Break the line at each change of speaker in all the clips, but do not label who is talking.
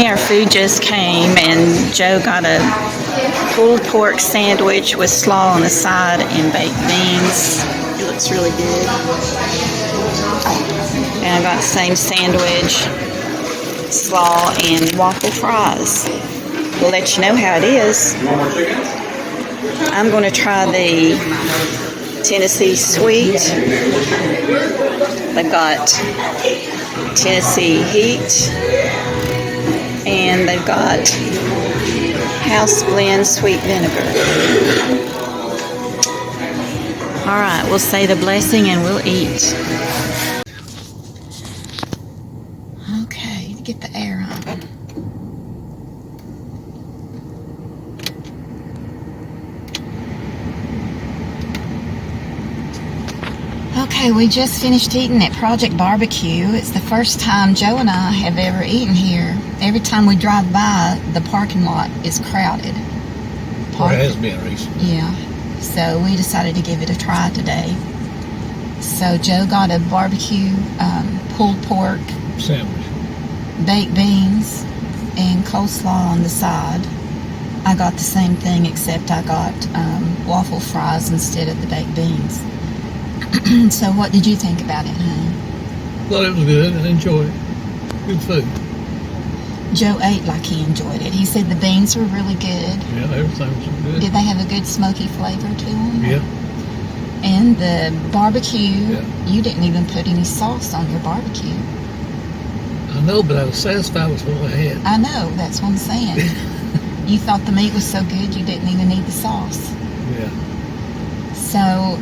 Finally, our food just came, and Joe got a pulled pork sandwich with slaw on the side and baked beans. It looks really good. And I got the same sandwich, slaw, and waffle fries. We'll let you know how it is. I'm going to try the Tennessee Sweet. They've got Tennessee Heat, and they've got House Blend Sweet Vinegar. All right, we'll say the blessing and we'll eat. Okay, get the air on. Okay, we just finished eating at Project BBQ. It's the first time Joe and I have ever eaten here. Every time we drive by, the parking lot is crowded.
Or has been recently.
Yeah, so we decided to give it a try today. So Joe got a barbecue pulled pork
sandwich,
baked beans, and coleslaw on the side. I got the same thing, except I got waffle fries instead of the baked beans. So what did you think about it, honey?
Thought it was good and enjoyed it. Good food.
Joe ate like he enjoyed it. He said the beans were really good.
Yeah, everything was good.
Did they have a good smoky flavor to them?
Yeah.
And the barbecue, you didn't even put any sauce on your barbecue.
I know, but I was satisfied with what I had.
I know, that's what I'm saying. You thought the meat was so good you didn't even need the sauce.
Yeah.
So,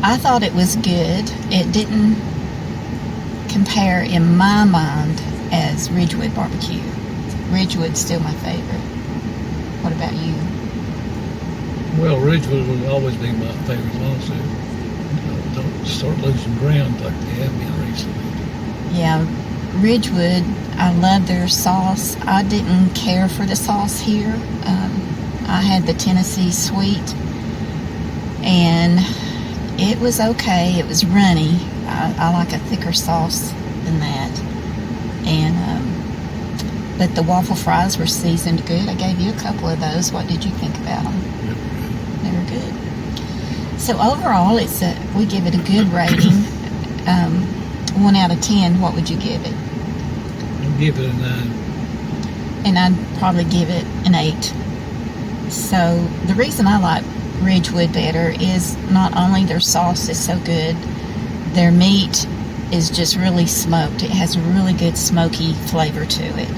I thought it was good. It didn't compare in my mind as Ridgewood barbecue. Ridgewood's still my favorite. What about you?
Well, Ridgewood will always be my favorite, as long as they don't start losing ground like they have been recently.
Yeah, Ridgewood, I love their sauce. I didn't care for the sauce here. I had the Tennessee Sweet, and it was okay. It was runny. I like a thicker sauce than that. And but the waffle fries were seasoned good. I gave you a couple of those. What did you think about them? They were good. So overall, we give it a good rating. 1 out of 10. What would you give it?
I'd give it a 9.
And I'd probably give it an 8. So the reason I like Ridgewood better is not only their sauce is so good, their meat is just really smoked. It has a really good smoky flavor to it.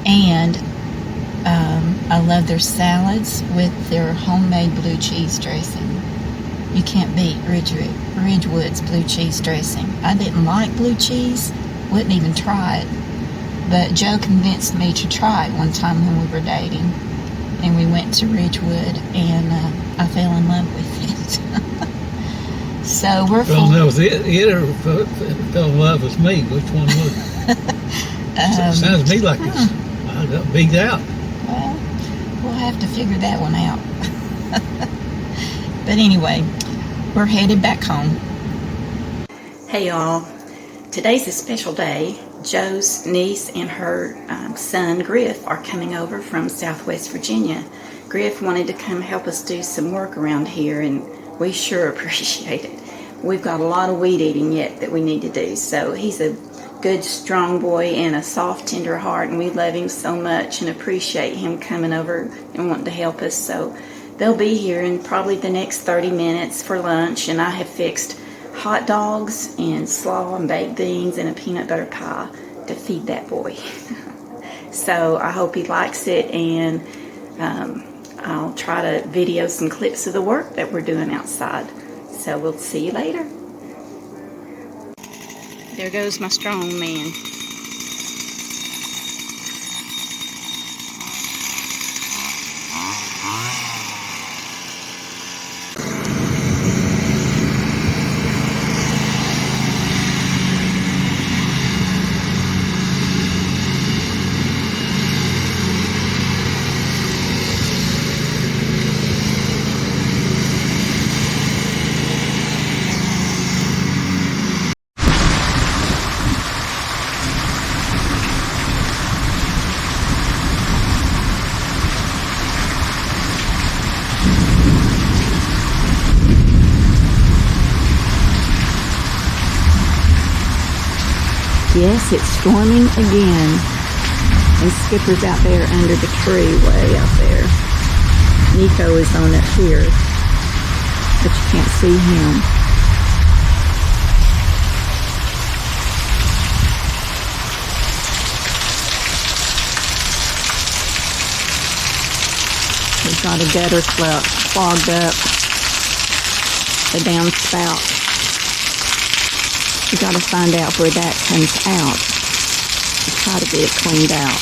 And I love their salads with their homemade blue cheese dressing. You can't beat Ridgewood's blue cheese dressing. I didn't like blue cheese, wouldn't even try it. But Joe convinced me to try it one time when we were dating. And we went to Ridgewood, and I fell in love with it. So we're
full. Well, no, it or fell in love with me. Which one was it? Sounds to me like I got beat out.
Well, we'll have to figure that one out. But anyway, we're headed back home. Hey y'all, today's a special day. Joe's niece and her son Griff are coming over from Southwest Virginia. Griff wanted to come help us do some work around here, and we sure appreciate it. We've got a lot of weed eating yet that we need to do, so he's a good strong boy and a soft tender heart, and we love him so much and appreciate him coming over and wanting to help us. So they'll be here in probably the next 30 minutes for lunch, and I have fixed hot dogs and slaw and baked beans and a peanut butter pie to feed that boy. So I hope he likes it, and I'll try to video some clips of the work that we're doing outside. So we'll see you later. There goes my strong man. Yes, it's storming again. And Skipper's out there under the tree, way out there. Nico is on up here, but you can't see him. We've got a gutter clogged up, the downspout. We got to find out where that comes out and try to get it cleaned out.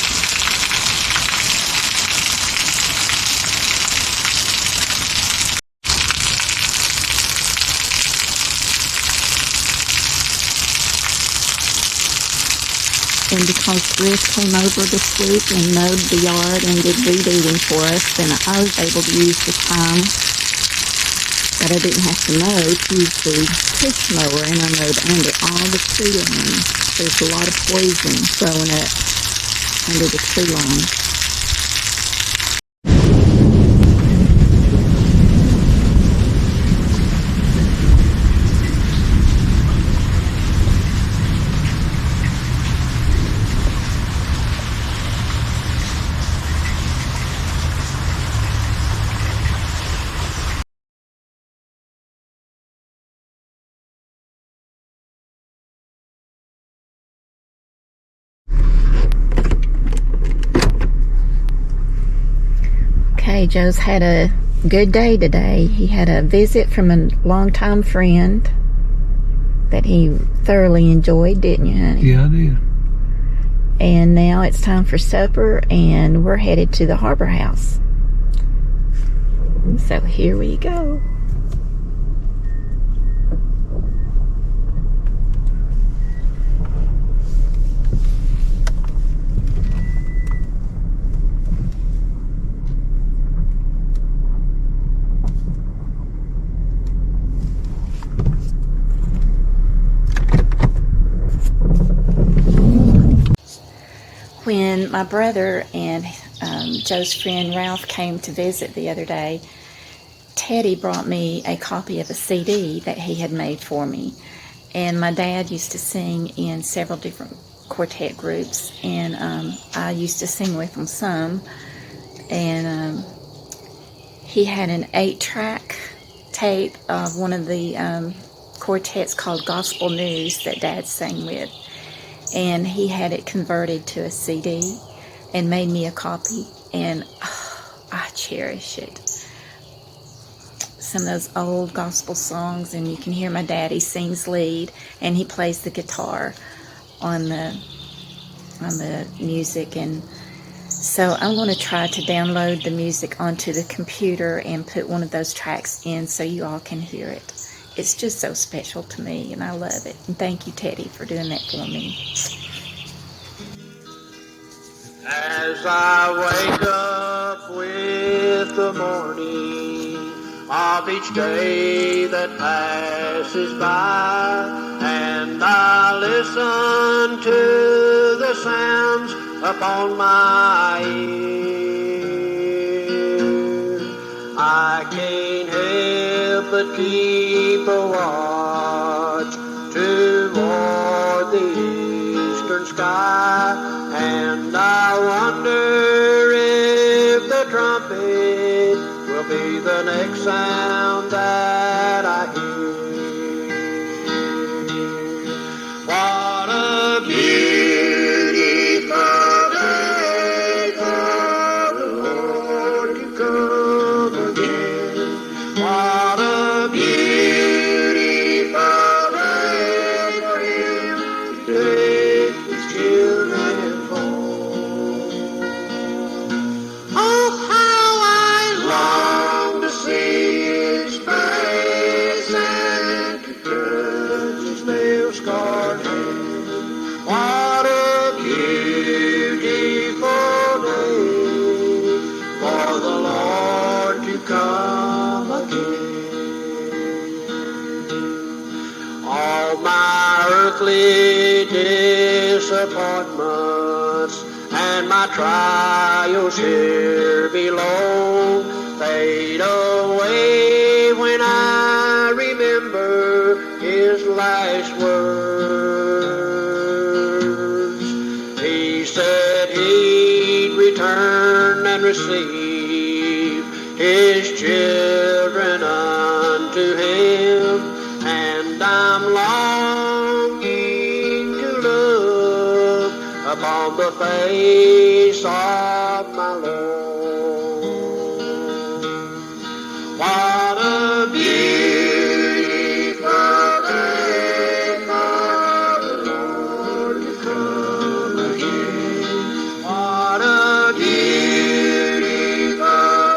And because Griff came over this week and mowed the yard and did weed eating for us, then I was able to use the time that I didn't have to mow to use the push mower, and I mowed under all the tree line. There's a lot of poison growing up under the tree line. Okay, Joe's had a good day today. He had a visit from a longtime friend that he thoroughly enjoyed, didn't you, honey?
Yeah, I did.
And now it's time for supper, and we're headed to the Harbor House. So here we go. When my brother and Joe's friend Ralph came to visit the other day, Teddy brought me a copy of a CD that he had made for me. And my dad used to sing in several different quartet groups, and I used to sing with them some. And he had an 8-track tape of one of the quartets called Gospel News that Dad sang with. And he had it converted to a CD and made me a copy, and I cherish it. Some of those old gospel songs, and you can hear my daddy sings lead, and he plays the guitar on the music. And so I'm going to try to download the music onto the computer and put one of those tracks in so you all can hear it. It's just so special to me, and I love it. And thank you, Teddy, for doing that for me.
As I wake up with the morning of each day that passes by, and I listen to the sounds upon my ear, I can't help but keep a watch toward the eastern sky, and I wonder if the trumpet will be the next sound that I hear. What a beautiful day for the Lord to come again. What a beautiful day for Him to take His children home. Oh, how I long to see His face and to touch His nail-scarred hand. What a beautiful day for the Lord to come again. All my earthly disappointments and my trials here below fade away when I remember His last words. receive his children unto him, and I'm longing to look upon the face of my Lord. What a beautiful day for the Lord to come again. What a beautiful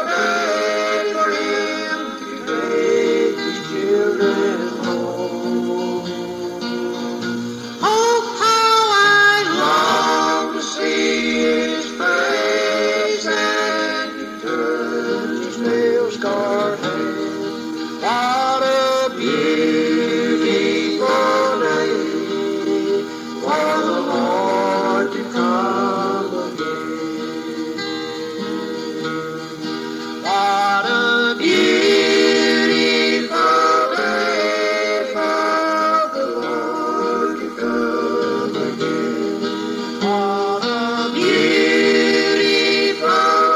day for him to make his children home. Oh, how I long to see his face and to touch his nail-scarred hand. What a beautiful day for the Lord to come again. What a beautiful day for the Lord to come again. What a beautiful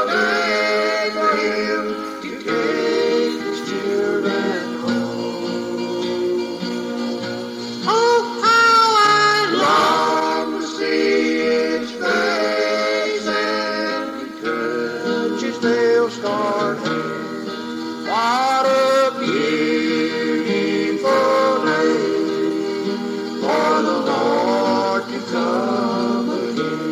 day for him to take his children home. Oh, how I long to see his face and to touch his nail-scarred hand. What a beautiful day for the Lord to come again.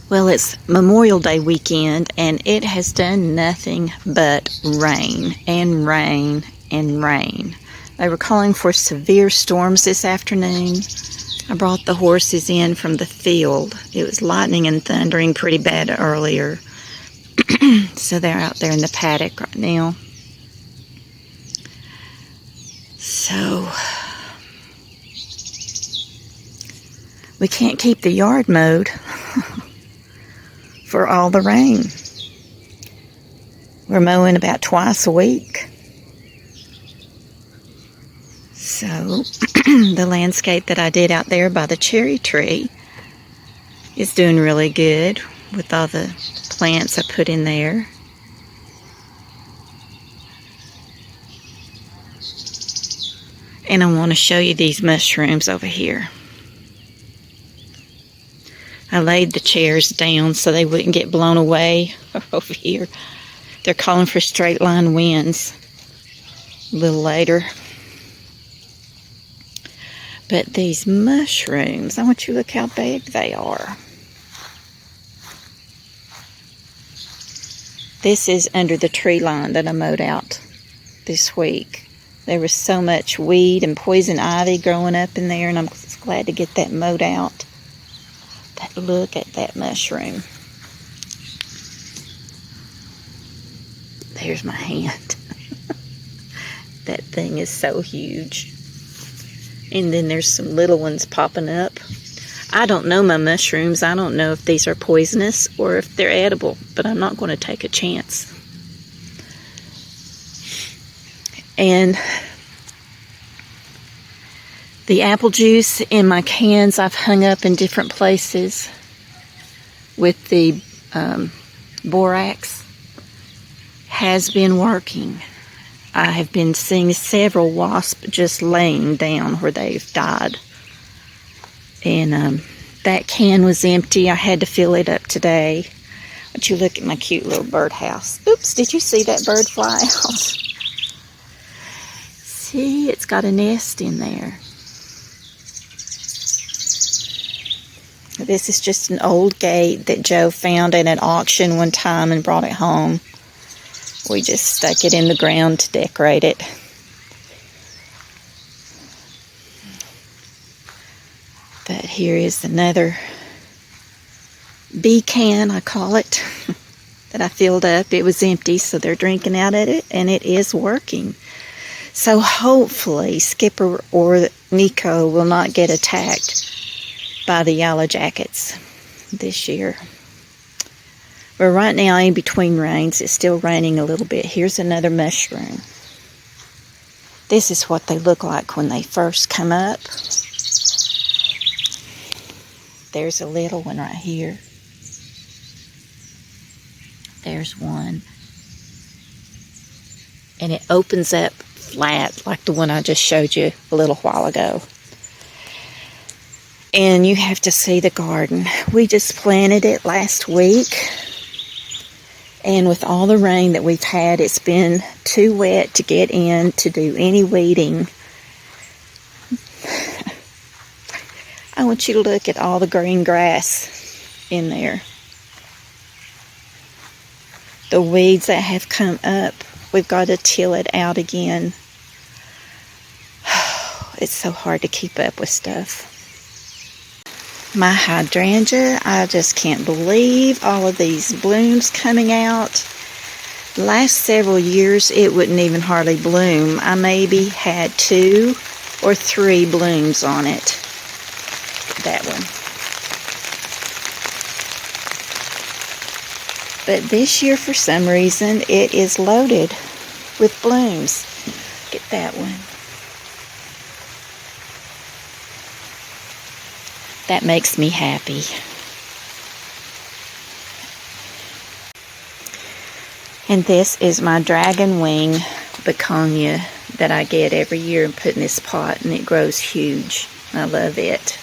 Well, it's Memorial Day weekend, and it has done nothing but rain and rain and rain. They were calling for severe storms this afternoon. I brought the horses in from the field. It was lightning and thundering pretty bad earlier. So they're out there in the paddock right now. So we can't keep the yard mowed for all the rain. We're mowing about twice a week. So the landscape that I did out there by the cherry tree is doing really good with all the plants I put in there. And I want to show you these mushrooms over here. I laid the chairs down so they wouldn't get blown away over here. They're calling for straight line winds a little later. But these mushrooms, I want you to look how big they are. This is under the tree line that I mowed out this week. There was so much weed and poison ivy growing up in there, and I'm just glad to get that mowed out. But look at that mushroom. There's my hand. That thing is so huge. And then there's some little ones popping up. I don't know my mushrooms. I don't know if these are poisonous or if they're edible, but I'm not going to take a chance. And the apple juice in my cans I've hung up in different places with the borax has been working. I have been seeing several wasps just laying down where they've died. And that can was empty. I had to fill it up today. But you look at my cute little birdhouse. Oops, did you see that bird fly out? See, it's got a nest in there. This is just an old gate that Joe found at an auction one time and brought it home. We just stuck it in the ground to decorate it. But here is another bee can, I call it, that I filled up. It was empty, so they're drinking out of it, and it is working. So hopefully Skipper or Nico will not get attacked by the yellow jackets this year. We're right now in between rains. It's still raining a little bit. Here's another mushroom. This is what they look like when they first come up. There's a little one right here. There's one. And it opens up flat like the one I just showed you a little while ago. And you have to see the garden. We just planted it last week. And with all the rain that we've had, it's been too wet to get in to do any weeding. I want you to look at all the green grass in there. The weeds that have come up, we've got to till it out again. It's so hard to keep up with stuff. My hydrangea, I just can't believe all of these blooms coming out. The last several years, it wouldn't even hardly bloom. I maybe had 2 or 3 blooms on it. That one. But this year, for some reason, it is loaded with blooms. Look at that one. That makes me happy. And this is my dragon wing begonia that I get every year and put in this pot, and it grows huge. I love it.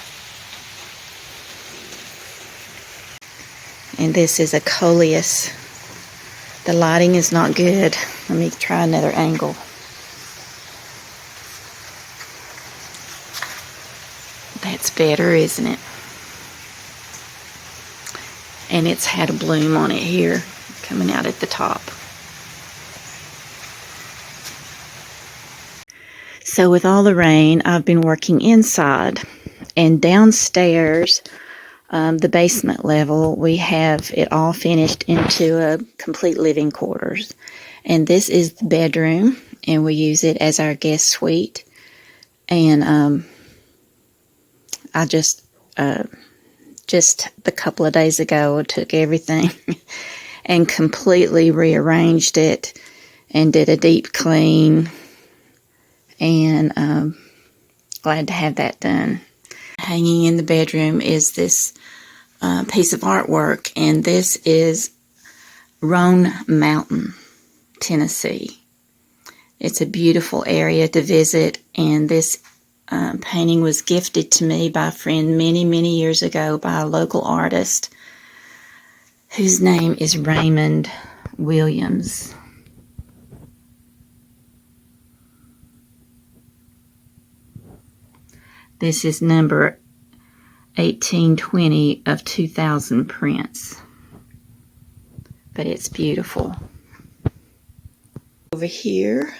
And this is a coleus. The lighting is not good. Let me try another angle. That's better, isn't it? And it's had a bloom on it here, coming out at the top. So with all the rain, I've been working inside. And downstairs, the basement level, we have it all finished into a complete living quarters. And this is the bedroom, and we use it as our guest suite. And I just a couple of days ago, I took everything and completely rearranged it and did a deep clean, and glad to have that done. Hanging in the bedroom is this piece of artwork, and this is Roan Mountain, Tennessee. It's a beautiful area to visit, and this painting was gifted to me by a friend many, many years ago by a local artist whose name is Raymond Williams. This is number 1820 of 2000 prints, but it's beautiful. Over here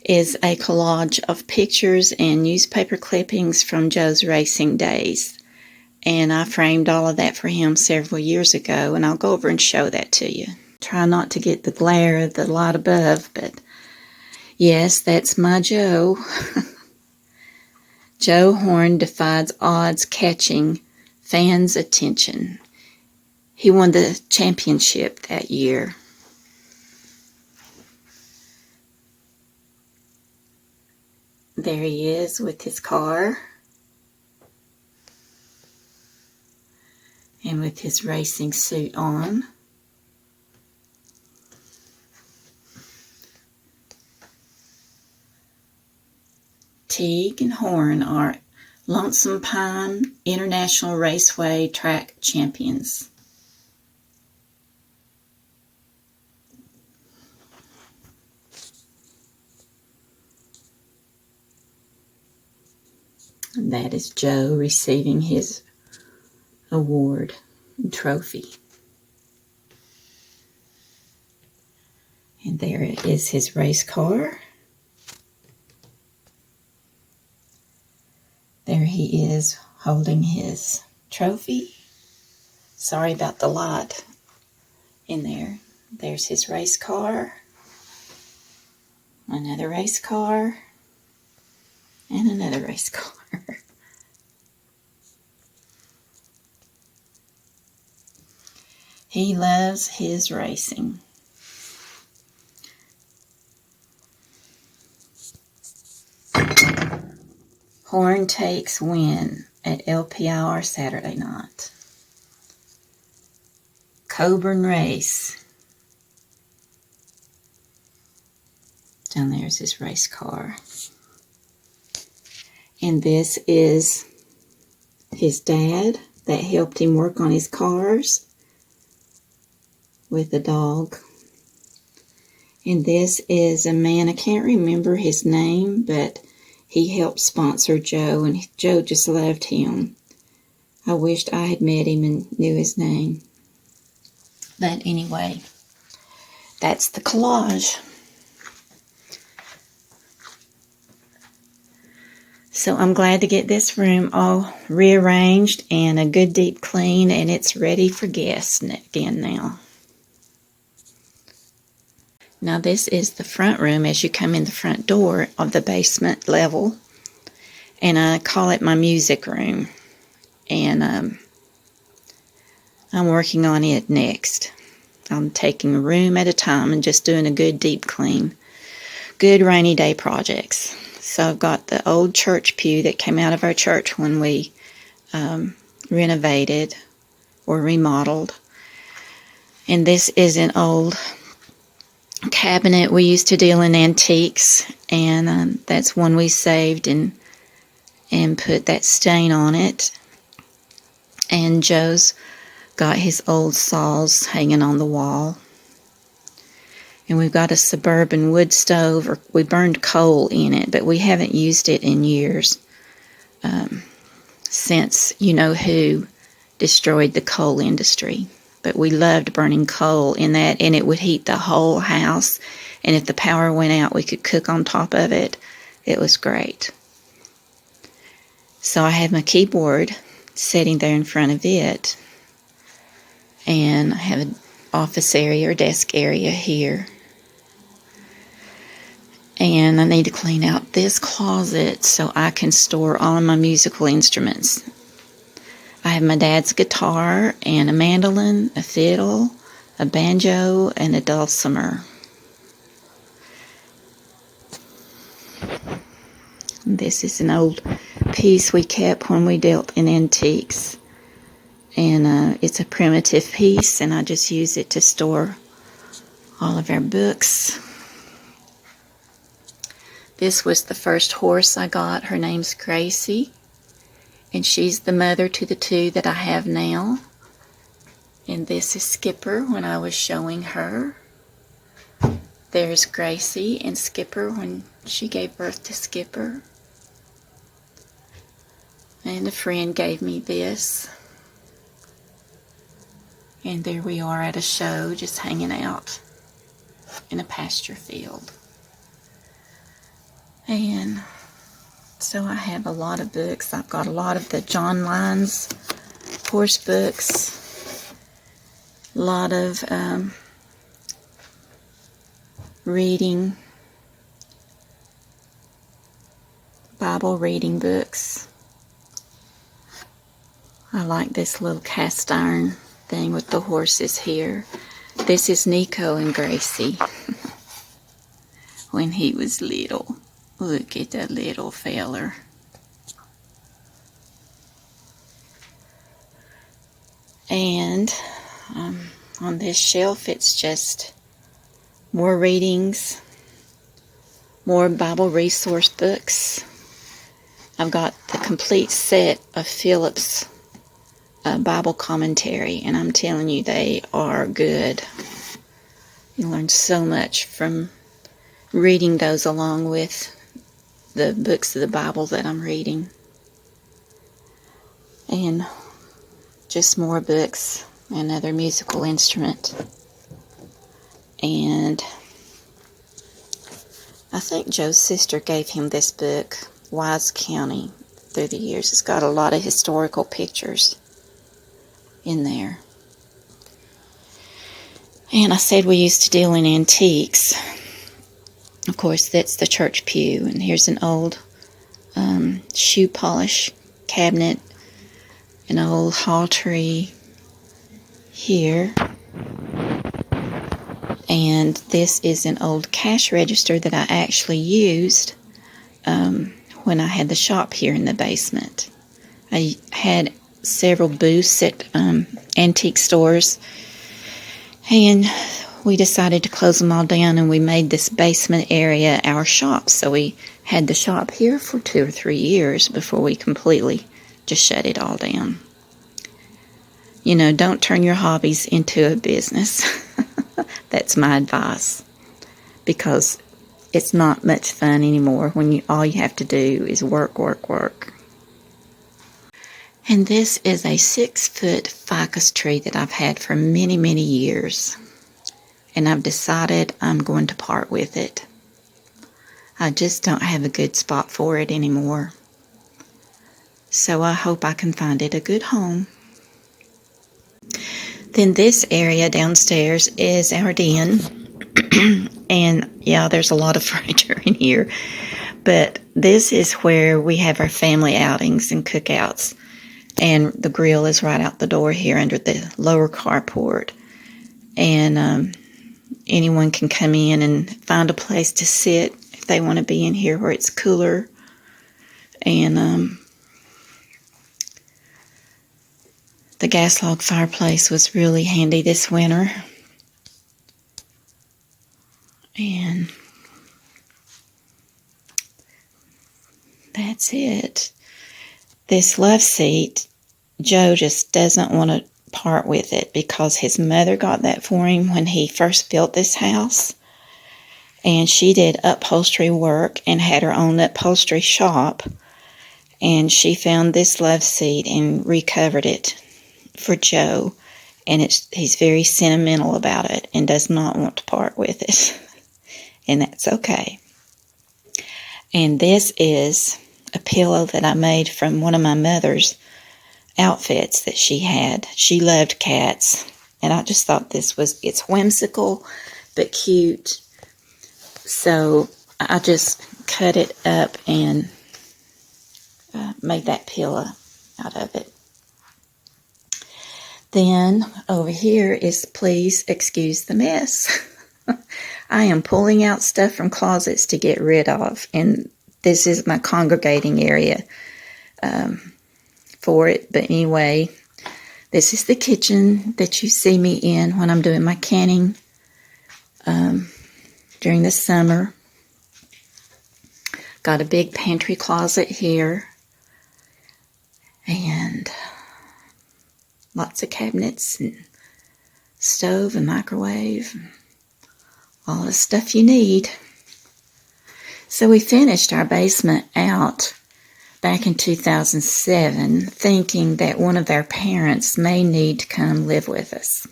is a collage of pictures and newspaper clippings from Joe's racing days. And I framed all of that for him several years ago, and I'll go over and show that to you. Try not to get the glare of the light above, but yes, that's my Joe. Joe Horn defies odds catching fans' attention. He won the championship that year. There he is with his car and with his racing suit on. Teague and Horn are Lonesome Pine International Raceway track champions. And that is Joe receiving his award and trophy. And there is his race car. There he is holding his trophy. Sorry about the light in there. There's his race car. Another race car. And another race car. He loves his racing. Horn takes win. at LPIR Saturday night. Coburn Race. Down there is his race car. And this is his dad that helped him work on his cars with the dog. And this is a man, I can't remember his name, but he helped sponsor Joe, and Joe just loved him. I wished I had met him and knew his name. But anyway, that's the collage. So I'm glad to get this room all rearranged and a good deep clean, and it's ready for guests again now. Now this is the front room as you come in the front door of the basement level, and I call it my music room, and I'm working on it next. I'm taking a room at a time and just doing a good deep clean. Good rainy day projects. So I've got the old church pew that came out of our church when we renovated or remodeled. And this is an old cabinet. We used to deal in antiques, and that's one we saved and put that stain on it. And Joe's got his old saws hanging on the wall. And we've got a suburban wood stove, or we burned coal in it, but we haven't used it in years since you-know-who destroyed the coal industry. But we loved burning coal in that, and it would heat the whole house. And if the power went out, we could cook on top of it. It was great. So I have my keyboard sitting there in front of it. And I have an office area or desk area here. And I need to clean out this closet so I can store all of my musical instruments. I have my dad's guitar and a mandolin, a fiddle, a banjo, and a dulcimer. This is an old piece we kept when we dealt in antiques. And it's a primitive piece, and I just use it to store all of our books. This was the first horse I got. Her name's Gracie. And she's the mother to the two that I have now. And this is Skipper when I was showing her. There's Gracie and Skipper when she gave birth to Skipper. And a friend gave me this. And there we are at a show, just hanging out in a pasture field. And so I have a lot of books. I've got a lot of the John Lyons horse books, a lot of reading, Bible reading books. I like this little cast iron thing with the horses here. This is Nico and Gracie when he was little. Look at that little feller. And on this shelf, it's just more readings, more Bible resource books. I've got the complete set of Phillips Bible commentary, and I'm telling you, they are good. You learn so much from reading those along with the books of the Bible that I'm reading. And just more books, another musical instrument. And I think Joe's sister gave him this book, Wise County, through the years. It's got a lot of historical pictures in there. And I said we used to deal in antiques. Of course, that's the church pew. And here's an old shoe polish cabinet, an old hall tree here. And this is an old cash register that I actually used when I had the shop here in the basement. I had several booths at antique stores, and we decided to close them all down, and we made this basement area our shop. So we had the shop here for 2 or 3 years before we completely just shut it all down. You know, don't turn your hobbies into a business. That's my advice, because it's not much fun anymore when all you have to do is work, work, work. And this is a 6-foot ficus tree that I've had for many, many years. And I've decided I'm going to part with it. I just don't have a good spot for it anymore. So I hope I can find it a good home. Then this area downstairs is our den. And yeah, there's a lot of furniture in here. But this is where we have our family outings and cookouts. And the grill is right out the door here under the lower carport. And anyone can come in and find a place to sit if they want to be in here where it's cooler. And the gas log fireplace was really handy this winter. And that's it. This love seat, Joe just doesn't want to part with it because his mother got that for him when he first built this house. And she did upholstery work and had her own upholstery shop. And she found this love seat and recovered it for Joe. And he's very sentimental about it and does not want to part with it. And that's okay. And this is a pillow that I made from one of my mother's outfits that she had. She loved cats, and I just thought it's whimsical but cute. So I just cut it up and made that pillow out of it. Then over here is, please excuse the mess. I am pulling out stuff from closets to get rid of, and this is my congregating area for it. But anyway, this is the kitchen that you see me in when I'm doing my canning during the summer. Got a big pantry closet here, and lots of cabinets and stove and microwave, and all the stuff you need. So we finished our basement out back in 2007, thinking that one of our parents may need to come live with us.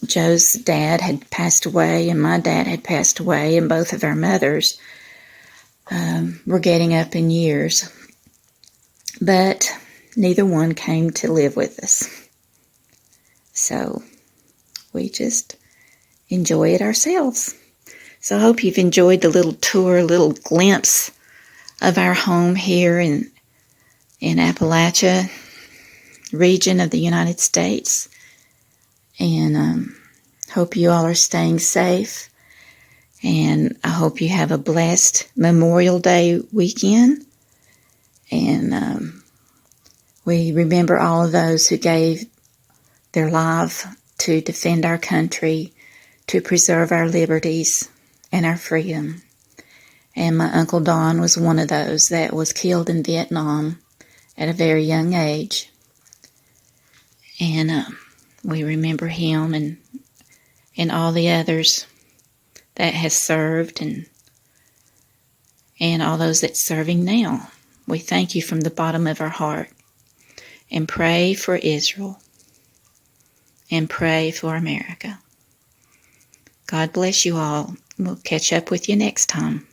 Joe's dad had passed away, and my dad had passed away, and both of our mothers were getting up in years. But neither one came to live with us. So we just enjoy it ourselves. So I hope you've enjoyed the little tour, little glimpse of our home here in Appalachia region of the United States. And hope you all are staying safe. And I hope you have a blessed Memorial Day weekend. And we remember all of those who gave their life to defend our country, to preserve our liberties and our freedom. And my Uncle Don was one of those that was killed in Vietnam at a very young age. And we remember him and all the others that has served and all those that's serving now. We thank you from the bottom of our heart, and pray for Israel and pray for America. God bless you all. We'll catch up with you next time.